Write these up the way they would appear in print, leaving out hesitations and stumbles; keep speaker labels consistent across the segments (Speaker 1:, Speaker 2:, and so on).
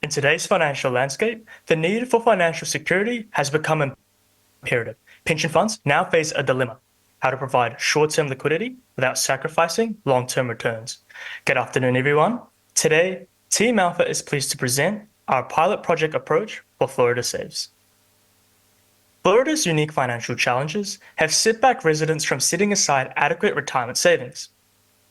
Speaker 1: In today's financial landscape, the need for financial security has become imperative. Pension funds now face a dilemma: how to provide short-term liquidity without sacrificing long-term returns. Good afternoon, everyone. Today, Team Alpha is pleased to present our pilot project approach for Florida Saves. Florida's unique financial challenges have set back residents from setting aside adequate retirement savings.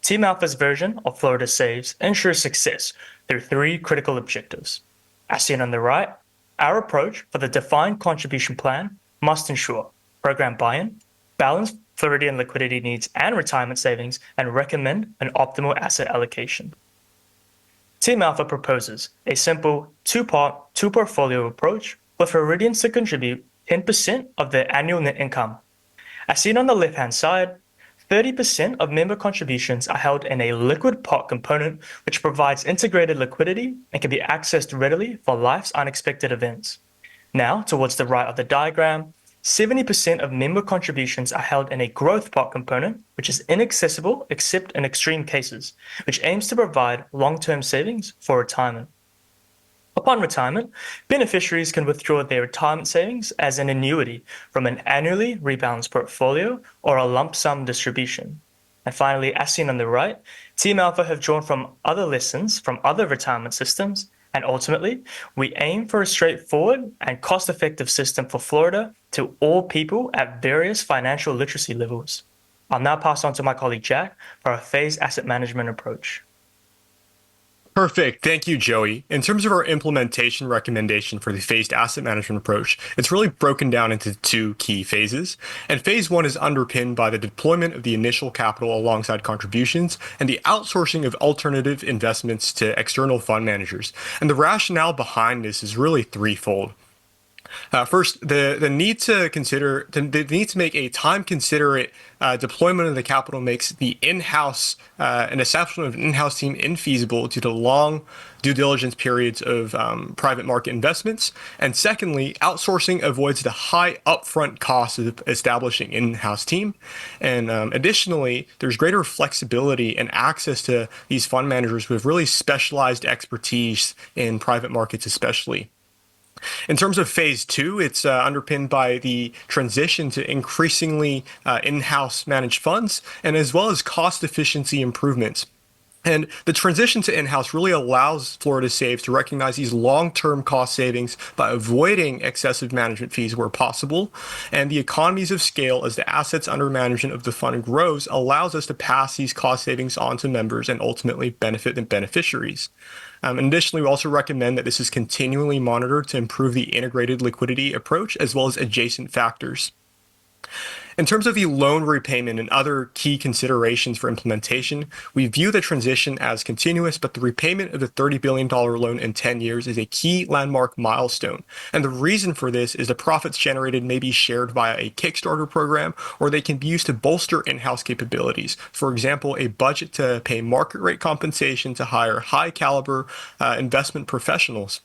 Speaker 1: Team Alpha's version of Florida Saves ensures success through three critical objectives. As seen on the right, our approach for the defined contribution plan must ensure program buy-in, balance Floridian liquidity needs and retirement savings, and recommend an optimal asset allocation. Team Alpha proposes a simple two-part, two-portfolio approach with Floridians to contribute 10% of their annual net income. As seen on the left-hand side, 30% of member contributions are held in a liquid pot component, which provides integrated liquidity and can be accessed readily for life's unexpected events. Now, towards the right of the diagram, 70% of member contributions are held in a growth pot component, which is inaccessible except in extreme cases, which aims to provide long-term savings for retirement. Upon retirement, beneficiaries can withdraw their retirement savings as an annuity from an annually rebalanced portfolio or a lump sum distribution. And finally, as seen on the right, Team Alpha have drawn from other lessons from other retirement systems, and ultimately, we aim for a straightforward and cost-effective system for Florida to all people at various financial literacy levels. I'll now pass on to my colleague Jack for our phased asset management approach.
Speaker 2: Perfect. Thank you, Joey. In terms of our implementation recommendation for the phased asset management approach, it's really broken down into two key phases. And phase one is underpinned by the deployment of the initial capital alongside contributions and the outsourcing of alternative investments to external fund managers. And the rationale behind this is really threefold. First, the need to make a time-considerate deployment of the capital makes the an establishment of an in-house team infeasible due to long due diligence periods of private market investments. And secondly, outsourcing avoids the high upfront costs of establishing an in-house team. And additionally, there's greater flexibility and access to these fund managers with really specialized expertise in private markets, especially. In terms of phase two, it's underpinned by the transition to increasingly in-house managed funds and as well as cost efficiency improvements. And the transition to in-house really allows Florida Saves to recognize these long-term cost savings by avoiding excessive management fees where possible. And the economies of scale as the assets under management of the fund grows allows us to pass these cost savings on to members and ultimately benefit the beneficiaries. And additionally, we also recommend that this is continually monitored to improve the integrated liquidity approach as well as adjacent factors. In terms of the loan repayment and other key considerations for implementation, we view the transition as continuous, but the repayment of the $30 billion loan in 10 years is a key landmark milestone. And the reason for this is the profits generated may be shared via a Kickstarter program, or they can be used to bolster in-house capabilities. For example, a budget to pay market rate compensation to hire high caliber investment professionals.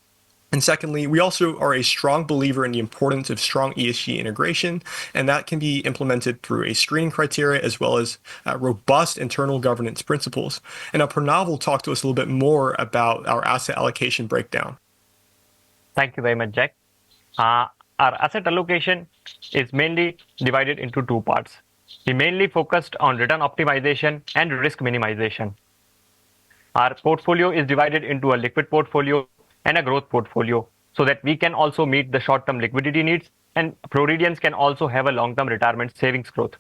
Speaker 2: And secondly, we also are a strong believer in the importance of strong ESG integration, and that can be implemented through a screening criteria as well as robust internal governance principles. And now Pranav will talk to us a little bit more about our asset allocation breakdown.
Speaker 3: Thank you very much, Jack. Our asset allocation is mainly divided into two parts. We mainly focused on return optimization and risk minimization. Our portfolio is divided into a liquid portfolio and a growth portfolio so that we can also meet the short-term liquidity needs and Floridians can also have a long-term retirement savings growth.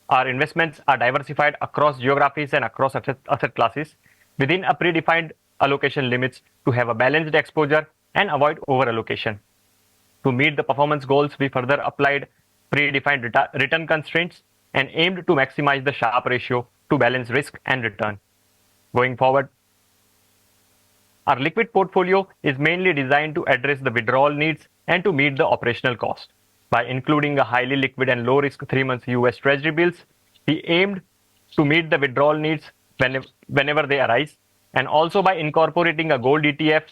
Speaker 3: Our investments are diversified across geographies and across asset classes within a predefined allocation limits to have a balanced exposure and avoid over-allocation. To meet the performance goals, we further applied predefined return constraints and aimed to maximize the Sharpe ratio to balance risk and return. Going forward, our liquid portfolio is mainly designed to address the withdrawal needs and to meet the operational cost. By including a highly liquid and low-risk 3-month US Treasury bills, we aimed to meet the withdrawal needs whenever they arise, and also by incorporating a gold ETF,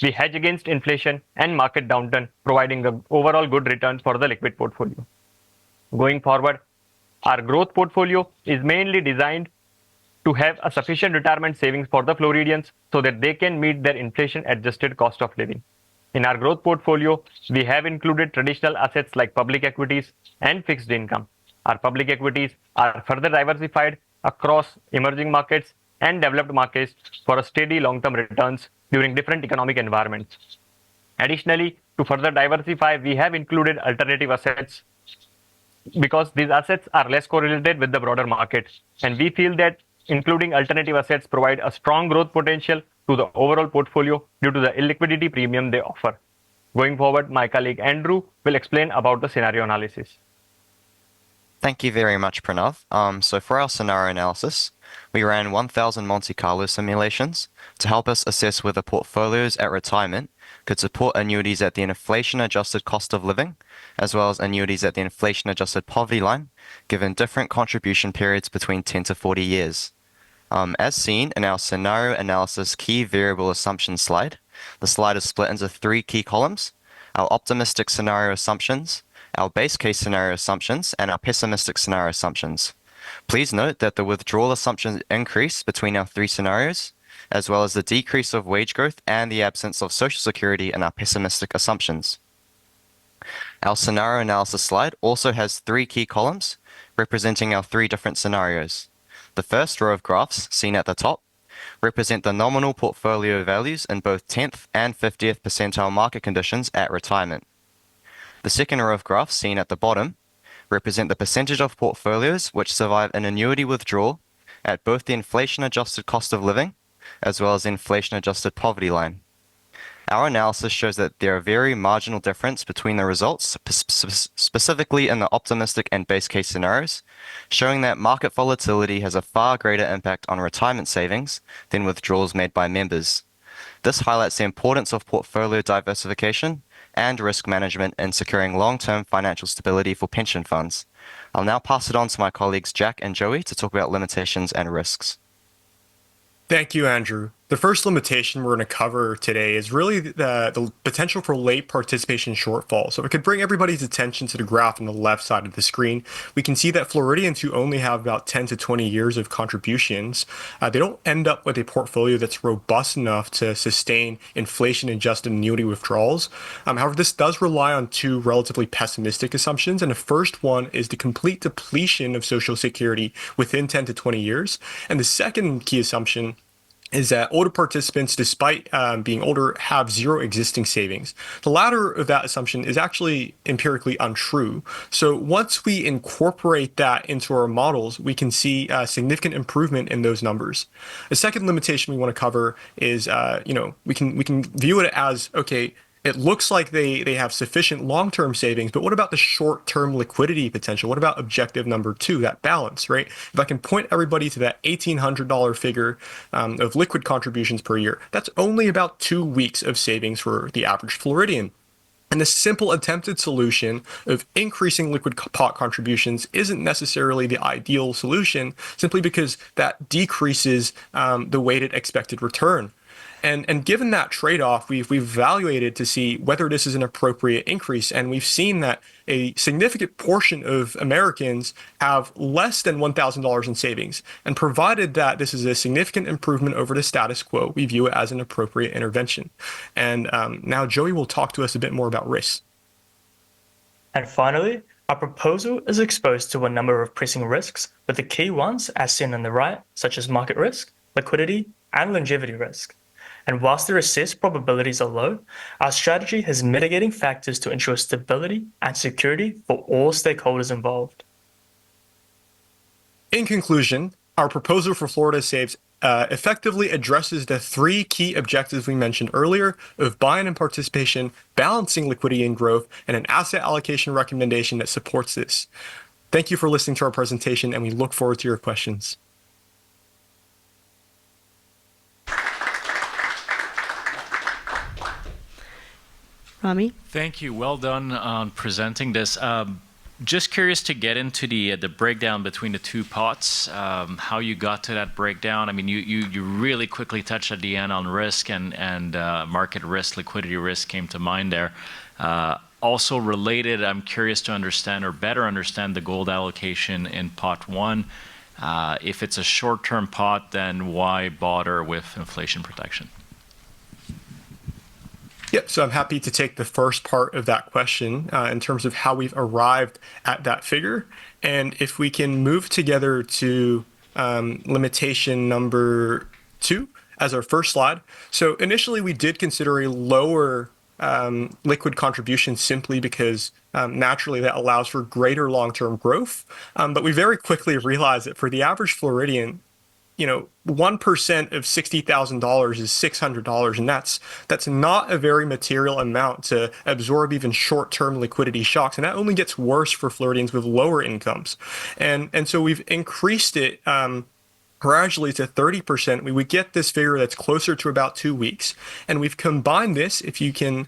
Speaker 3: we hedge against inflation and market downturn, providing the overall good return for the liquid portfolio. Going forward, our growth portfolio is mainly designed to have a sufficient retirement savings for the Floridians so that they can meet their inflation-adjusted cost of living. In our growth portfolio, we have included traditional assets like public equities and fixed income. Our public equities are further diversified across emerging markets and developed markets for a steady long-term returns during different economic environments. Additionally, to further diversify, we have included alternative assets because these assets are less correlated with the broader market. And we feel that including alternative assets provide a strong growth potential to the overall portfolio due to the illiquidity premium they offer. Going forward, my colleague Andrew will explain about the scenario analysis.
Speaker 4: Thank you very much, Pranav. So for our scenario analysis, we ran 1,000 Monte Carlo simulations to help us assess whether portfolios at retirement could support annuities at the inflation-adjusted cost of living, as well as annuities at the inflation-adjusted poverty line, given different contribution periods between 10 to 40 years. As seen in our scenario analysis key variable assumptions slide, the slide is split into 3 key columns: our optimistic scenario assumptions, our base case scenario assumptions, and our pessimistic scenario assumptions. Please note that the withdrawal assumptions increase between our 3 scenarios, as well as the decrease of wage growth and the absence of Social Security in our pessimistic assumptions. Our scenario analysis slide also has 3 key columns representing our 3 different scenarios. The first row of graphs, seen at the top, represent the nominal portfolio values in both 10th and 50th percentile market conditions at retirement. The second row of graphs, seen at the bottom, represent the percentage of portfolios which survive an annuity withdrawal at both the inflation-adjusted cost of living as well as the inflation-adjusted poverty line. Our analysis shows that there are very marginal difference between the results, specifically in the optimistic and base case scenarios, showing that market volatility has a far greater impact on retirement savings than withdrawals made by members. This highlights the importance of portfolio diversification and risk management in securing long-term financial stability for pension funds. I'll now pass it on to my colleagues Jack and Joey to talk about limitations and risks.
Speaker 2: Thank you, Andrew. The first limitation we're going to cover today is really the potential for late participation shortfall. So if I could bring everybody's attention to the graph on the left side of the screen, we can see that Floridians who only have about 10 to 20 years of contributions, they don't end up with a portfolio that's robust enough to sustain inflation-adjusted annuity withdrawals. However, this does rely on 2 relatively pessimistic assumptions, and the first one is the complete depletion of Social Security within 10 to 20 years. And the second key assumption is that older participants, despite being older, have 0 existing savings. The latter of that assumption is actually empirically untrue. So once we incorporate that into our models, we can see a significant improvement in those numbers. The second limitation we want to cover is, we can view it as, okay, it looks like they have sufficient long-term savings, but what about the short-term liquidity potential? What about objective number 2, that balance, right? If I can point everybody to that $1,800 figure of liquid contributions per year, that's only about 2 weeks of savings for the average Floridian. And the simple attempted solution of increasing liquid pot contributions isn't necessarily the ideal solution, simply because that decreases the weighted expected return. And given that trade-off, we've evaluated to see whether this is an appropriate increase, and we've seen that a significant portion of Americans have less than $1,000 in savings. And provided that this is a significant improvement over the status quo, we view it as an appropriate intervention. And now Joey will talk to us a bit more about risks.
Speaker 1: And finally, our proposal is exposed to a number of pressing risks, with the key ones as seen on the right, such as market risk, liquidity, and longevity risk. And whilst their assessed probabilities are low, our strategy has mitigating factors to ensure stability and security for all stakeholders involved.
Speaker 2: In conclusion, our proposal for Florida Saves effectively addresses the 3 key objectives we mentioned earlier of buy-in and participation, balancing liquidity and growth, and an asset allocation recommendation that supports this. Thank you for listening to our presentation, and we look forward to your questions.
Speaker 5: Rami?
Speaker 6: Thank you. Well done on presenting this. Just curious to get into the breakdown between the 2 pots, how you got to that breakdown. I mean, you really quickly touched at the end on risk and market risk, liquidity risk came to mind there. Also related, I'm curious to understand or better understand the gold allocation in pot 1 If it's a short-term pot, then why bother with inflation protection?
Speaker 2: Yep, so I'm happy to take the first part of that question in terms of how we've arrived at that figure. And if we can move together to limitation number 2 as our first slide. So initially we did consider a lower liquid contribution simply because naturally that allows for greater long-term growth. But we very quickly realized that for the average Floridian, 1% of $60,000 is $600, and that's not a very material amount to absorb even short-term liquidity shocks, and that only gets worse for Floridians with lower incomes. And so we've increased it gradually to 30%. We would get this figure that's closer to about 2 weeks, and we've combined this. If you can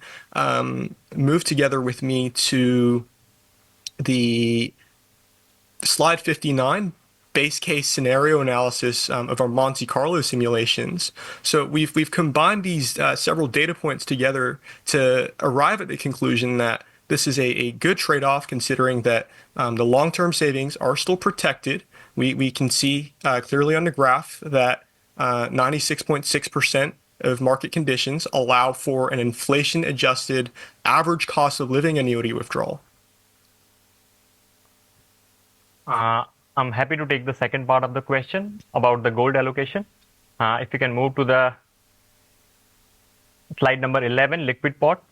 Speaker 2: move together with me to the slide 59. Base case scenario analysis of our Monte Carlo simulations. So we've combined these several data points together to arrive at the conclusion that this is a good trade-off, considering that the long-term savings are still protected. We can see clearly on the graph that 96.6% of market conditions allow for an inflation-adjusted average cost of living annuity withdrawal.
Speaker 3: I'm happy to take the second part of the question about the gold allocation. If you can move to the slide number 11, liquid pot.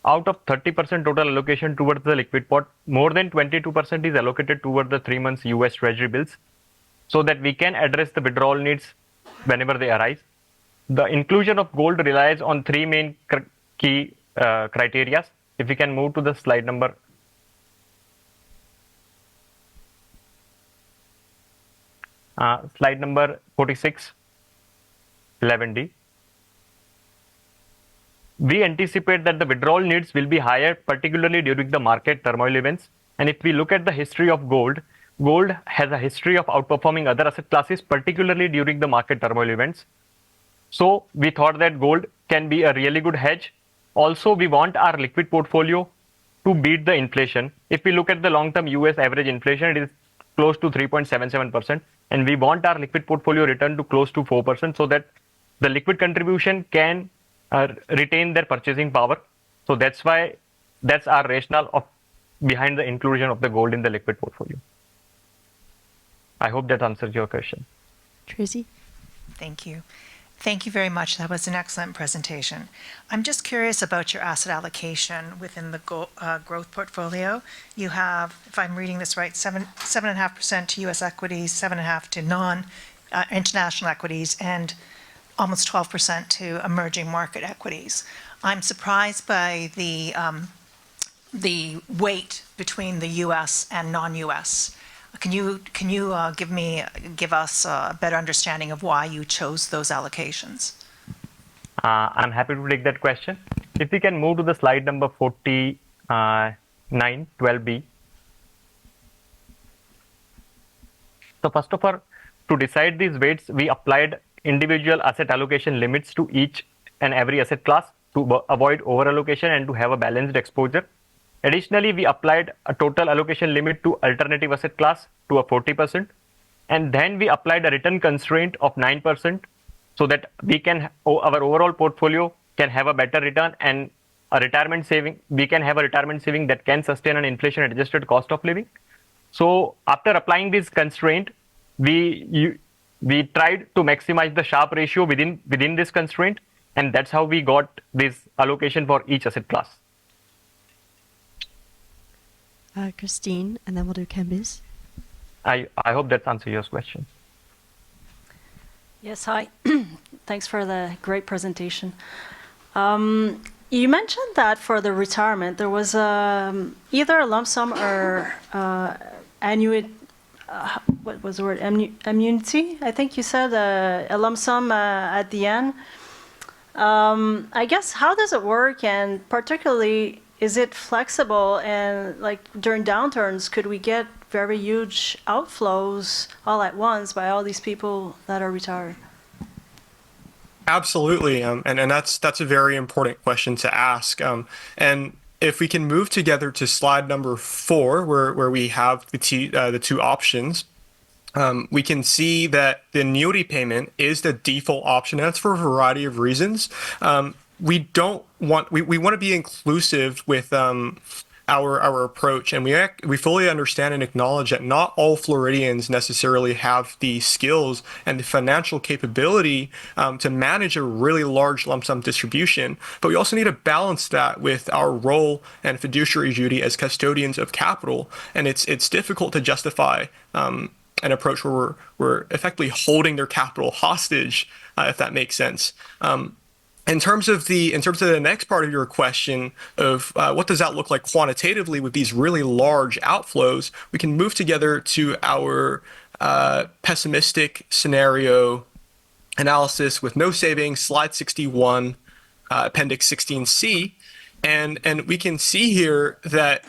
Speaker 3: Out of 30% total allocation towards the liquid pot, more than 22% is allocated towards the 3 months US Treasury bills, so that we can address the withdrawal needs whenever they arise. The inclusion of gold relies on 3 main key criteria. If we can move to the slide number slide number 46, 11D. We anticipate that the withdrawal needs will be higher, particularly during the market turmoil events. And if we look at the history of gold, gold has a history of outperforming other asset classes, particularly during the market turmoil events. So we thought that gold can be a really good hedge. Also, we want our liquid portfolio to beat the inflation. If we look at the long-term US average inflation, it is close to 3.77%. And we want our liquid portfolio return to close to 4%, so that the liquid contribution can retain their purchasing power. So that's our rationale behind the inclusion of the gold in the liquid portfolio. I hope that answers your question.
Speaker 5: Tracy?
Speaker 7: Thank you. Thank you very much. That was an excellent presentation. I'm just curious about your asset allocation within the growth portfolio. You have, if I'm reading this right, 7.5% to U.S. equities, 7.5% to international equities, and almost 12% to emerging market equities. I'm surprised by the weight between the U.S. and non-U.S. Can you give us a better understanding of why you chose those allocations?
Speaker 3: I'm happy to take that question. If we can move to the slide number 49, 12B. So first of all, to decide these weights, we applied individual asset allocation limits to each and every asset class to avoid over-allocation and to have a balanced exposure. Additionally, we applied a total allocation limit to alternative asset class to a 40%. And then we applied a return constraint of 9%, so that our overall portfolio can have a better return, and a retirement saving, we can have a retirement saving that can sustain an inflation adjusted cost of living. So after applying this constraint, we tried to maximize the Sharpe ratio within this constraint, and that's how we got this allocation for each asset class.
Speaker 5: Christine, and then we'll do Kembiz.
Speaker 3: I hope that answers your question.
Speaker 8: Yes, hi. Thanks for the great presentation. You mentioned that for the retirement, there was either a lump sum or annuity. What was the word? Immunity? I think you said a lump sum at the end. I guess, how does it work? And particularly, is it flexible? And like during downturns, could we get very huge outflows all at once by all these people that are retired?
Speaker 2: Absolutely, and that's a very important question to ask. And if we can move together to slide number 4, where we have the two options, we can see that the annuity payment is the default option. And that's for a variety of reasons. We want to be inclusive with our approach, and we fully understand and acknowledge that not all Floridians necessarily have the skills and the financial capability to manage a really large lump sum distribution. But we also need to balance that with our role and fiduciary duty as custodians of capital, and it's difficult to justify an approach where we're effectively holding their capital hostage, if that makes sense. In terms of the next part of your question of what does that look like quantitatively with these really large outflows, we can move together to our pessimistic scenario analysis with no savings, slide 61, appendix 16C, and we can see here that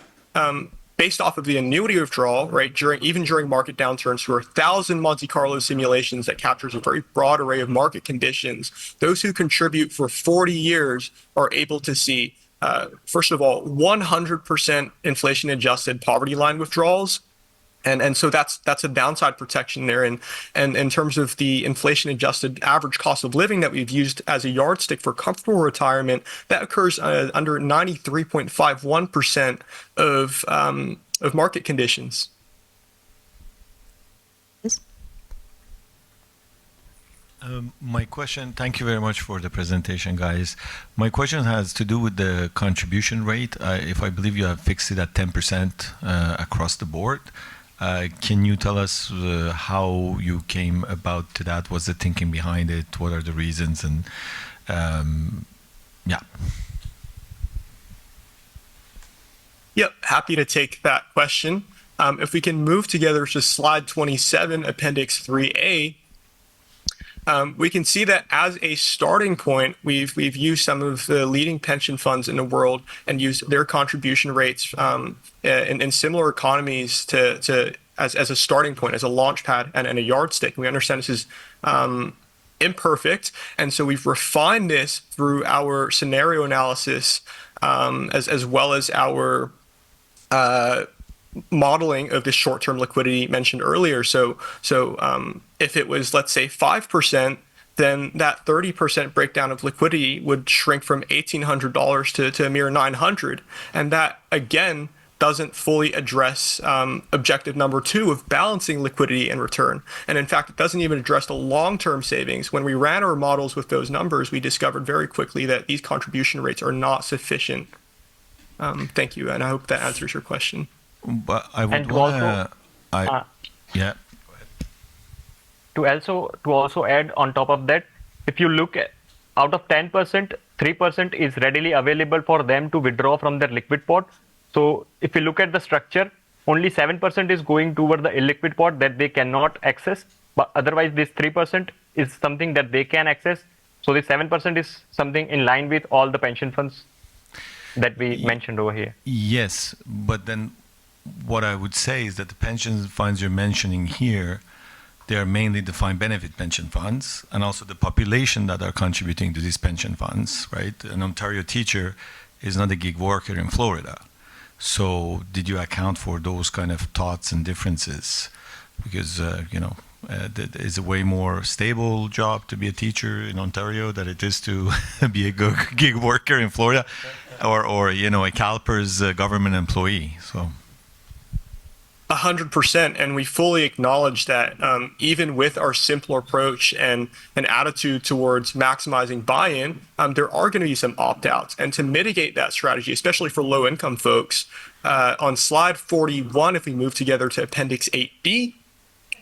Speaker 2: based off of the annuity withdrawal, right, during market downturns, through 1,000 Monte Carlo simulations that captures a very broad array of market conditions, those who contribute for 40 years are able to see, first of all, 100% inflation-adjusted poverty line withdrawals. And so that's a downside protection there. And in terms of the inflation-adjusted average cost of living that we've used as a yardstick for comfortable retirement, that occurs under 93.51% of market conditions.
Speaker 5: Yes.
Speaker 9: My question, thank you very much for the presentation, guys. My question has to do with the contribution rate. If I believe you have fixed it at 10% across the board. Can you tell us how you came about to that? What's the thinking behind it? What are the reasons? And yeah.
Speaker 2: Yep, happy to take that question. If we can move together to slide 27, appendix 3A, we can see that as a starting point, we've used some of the leading pension funds in the world and used their contribution rates in similar economies as a starting point, as a launch pad and a yardstick. We understand this is imperfect, and so we've refined this through our scenario analysis as well as our modeling of the short-term liquidity mentioned earlier. So if it was, let's say, 5%, then that 30% breakdown of liquidity would shrink from $1,800 to a mere $900. And that, again, doesn't fully address objective number 2 of balancing liquidity and return. And in fact, it doesn't even address the long-term savings. When we ran our models with those numbers, we discovered very quickly that these contribution rates are not sufficient. Thank you, and I hope that answers your question.
Speaker 9: But I would
Speaker 3: And
Speaker 9: want
Speaker 3: also,
Speaker 9: to... Yeah.
Speaker 3: to also add on top of that, if you look at out of 10%, 3% is readily available for them to withdraw from their liquid pot. So if you look at the structure, only 7% is going toward the illiquid pot that they cannot access, but otherwise this 3% is something that they can access. So the 7% is something in line with all the pension funds that we mentioned over here.
Speaker 9: Yes, but then what I would say is that the pension funds you're mentioning here, they are mainly defined benefit pension funds, and also the population that are contributing to these pension funds, right? An Ontario teacher is not a gig worker in Florida. So did you account for those kind of thoughts and differences? Because, it's a way more stable job to be a teacher in Ontario than it is to be a gig worker in Florida, or a CalPERS government employee. So.
Speaker 2: 100%, and we fully acknowledge that even with our simpler approach and an attitude towards maximizing buy-in, there are going to be some opt-outs. And to mitigate that strategy, especially for low-income folks, on slide 41, if we move together to Appendix 8B,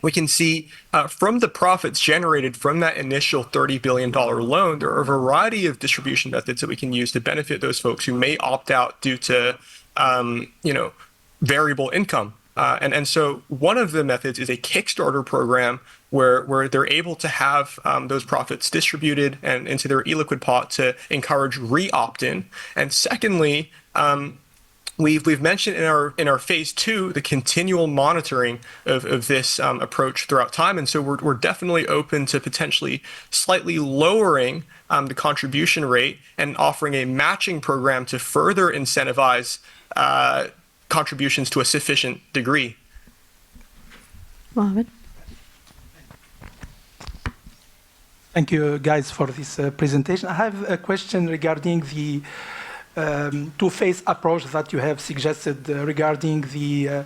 Speaker 2: we can see from the profits generated from that initial $30 billion loan, there are a variety of distribution methods that we can use to benefit those folks who may opt out due to, variable income. And so one of the methods is a Kickstarter program where they're able to have those profits distributed and into their illiquid pot to encourage re-opt-in. And secondly, we've mentioned in our phase 2 the continual monitoring of this approach throughout time, and so we're definitely open to potentially slightly lowering the contribution rate and offering a matching program to further incentivize contributions to a sufficient degree.
Speaker 5: Mohammed.
Speaker 10: Thank you, guys, for this presentation. I have a question regarding the two-phase approach that you have suggested regarding the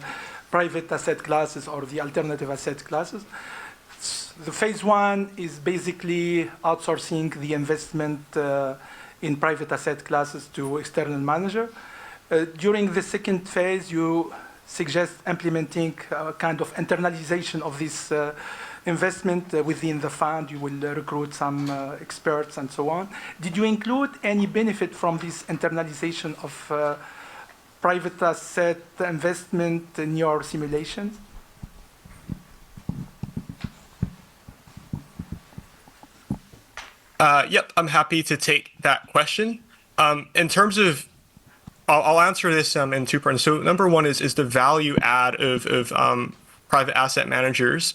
Speaker 10: private asset classes or the alternative asset classes. The phase 1 is basically outsourcing the investment in private asset classes to external manager. During the second phase, you suggest implementing a kind of internalization of this investment within the fund. You will recruit some experts and so on. Did you include any benefit from this internalization of private asset investment in your simulations?
Speaker 2: Yep, I'm happy to take that question. In terms of, I'll answer this in two parts. So number one is the value add of private asset managers.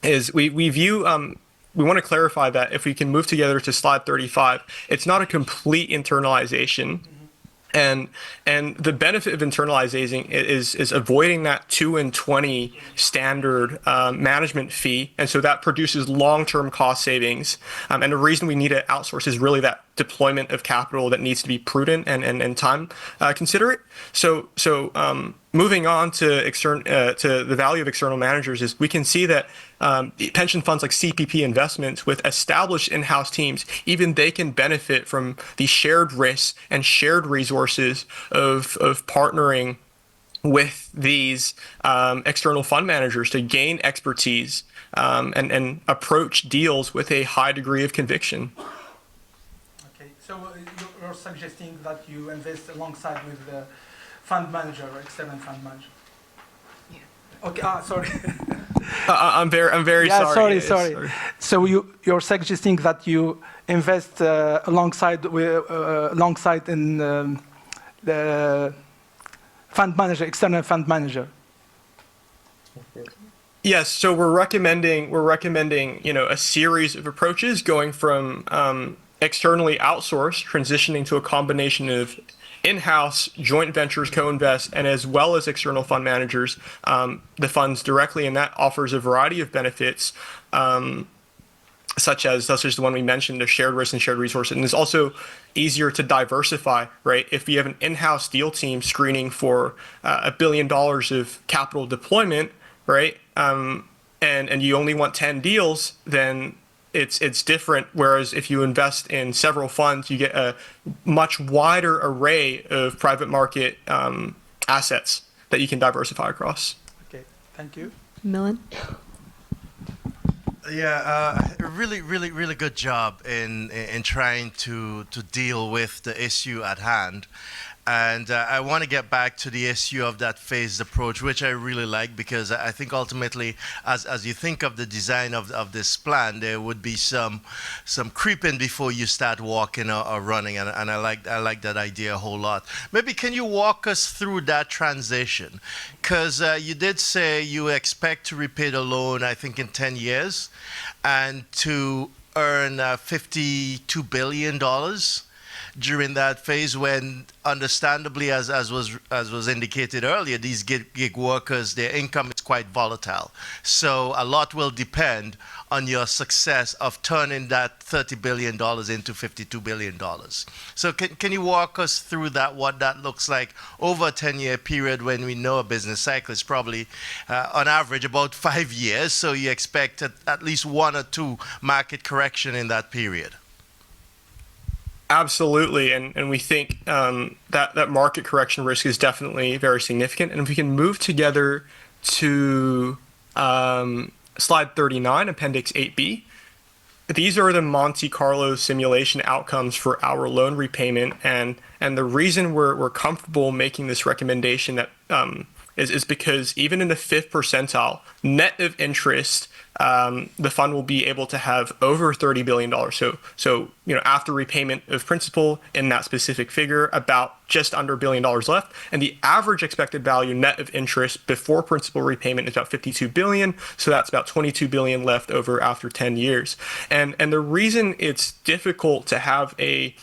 Speaker 2: Is we view, we want to clarify that if we can move together to slide 35, it's not a complete internalization. And the benefit of internalizing is avoiding that 2 and 20 standard management fee, and so that produces long-term cost savings. And the reason we need to outsource is really that deployment of capital that needs to be prudent and time considerate. So moving on to the value of external managers is we can see that pension funds like CPP Investments with established in-house teams, even they can benefit from the shared risks and shared resources of partnering with these external fund managers to gain expertise and approach deals with a high degree of conviction.
Speaker 10: Okay, so you're suggesting that you invest alongside with the fund manager or external fund manager? Yeah. Okay, sorry.
Speaker 2: I'm very
Speaker 10: yeah,
Speaker 2: sorry.
Speaker 10: Sorry. So you're suggesting that you invest alongside in the fund manager, external fund manager.
Speaker 2: Yes, so we're recommending a series of approaches going from externally outsourced, transitioning to a combination of in-house, joint ventures, co-invest, and as well as external fund managers, the funds directly, and that offers a variety of benefits, such as the one we mentioned, the shared risk and shared resource, and it's also easier to diversify, right? If you have an in-house deal team screening for $1 billion of capital deployment, right, and you only want 10 deals, then it's different. Whereas if you invest in several funds, you get a much wider array of private market assets that you can diversify across.
Speaker 10: Okay, thank you.
Speaker 5: Milan?
Speaker 11: Yeah, really good job in trying to deal with the issue at hand. And I want to get back to the issue of that phased approach, which I really like, because I think ultimately, as you think of the design of this plan, there would be some creeping before you start walking or running, and I like that idea a whole lot. Maybe can you walk us through that transition? Because you did say you expect to repay the loan, I think, in 10 years, and to earn $52 billion during that phase, when understandably, as was indicated earlier, these gig workers, their income is quite volatile. So a lot will depend on your success of turning that $30 billion into $52 billion. So can you walk us through that, what that looks like over a 10-year period, when we know a business cycle is probably on average about 5 years, so you expect at least 1 or 2 market correction in that period?
Speaker 2: Absolutely, and we think that market correction risk is definitely very significant. And if we can move together to slide 39, Appendix 8B, these are the Monte Carlo simulation outcomes for our loan repayment, and the reason we're comfortable making this recommendation that is because even in the 5th percentile, net of interest, the fund will be able to have over $30 billion. So after repayment of principal in that specific figure, about just under $1 billion left. And the average expected value net of interest before principal repayment is about 52 billion. So that's about 22 billion left over after 10 years. And the reason it's difficult to have a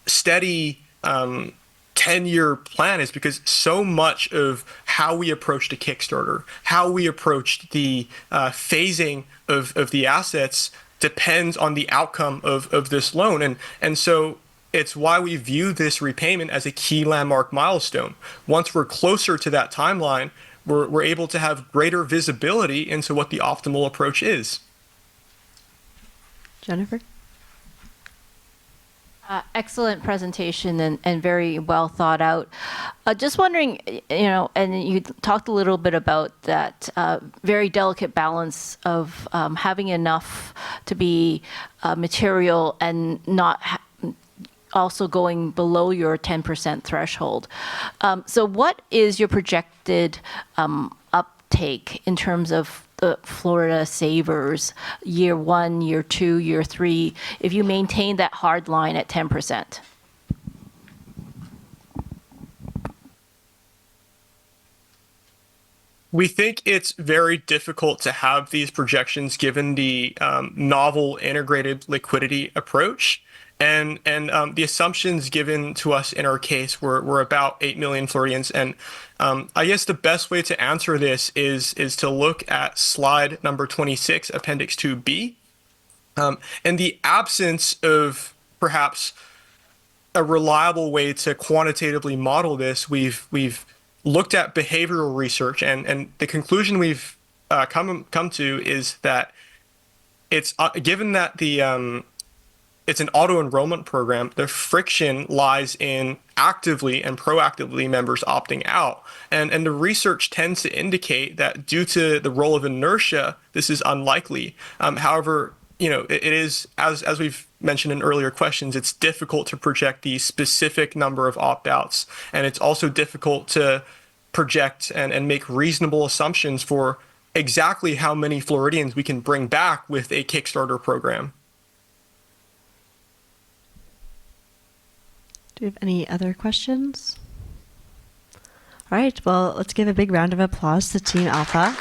Speaker 2: steady 10-year plan is because so much of how we approached a Kickstarter, how we approached the phasing of the assets depends on the outcome of this loan. And so it's why we view this repayment as a key landmark milestone. Once we're closer to that timeline, we're able to have greater visibility into what the optimal approach is.
Speaker 5: Jennifer?
Speaker 12: Excellent presentation and very well thought out. Just wondering, and you talked a little bit about that very delicate balance of having enough to be material and not also going below your 10% threshold. So what is your projected uptake in terms of the Florida savers, year 1, year 2, year 3, if you maintain that hard line at 10%?
Speaker 2: We think it's very difficult to have these projections given the novel integrated liquidity approach. And the assumptions given to us in our case were about 8 million Floridians. And I guess the best way to answer this is to look at slide number 26, Appendix 2B. In the absence of perhaps a reliable way to quantitatively model this, we've looked at behavioral research, and the conclusion we've come to is that it's given that it's an auto-enrollment program, the friction lies in actively and proactively members opting out. And the research tends to indicate that due to the role of inertia, this is unlikely. However, it is, as we've mentioned in earlier questions, it's difficult to project the specific number of opt-outs. And it's also difficult to project and make reasonable assumptions for exactly how many Floridians we can bring back with a Kickstarter program.
Speaker 5: Do we have any other questions? All right, well, let's give a big round of applause to Team Alpha.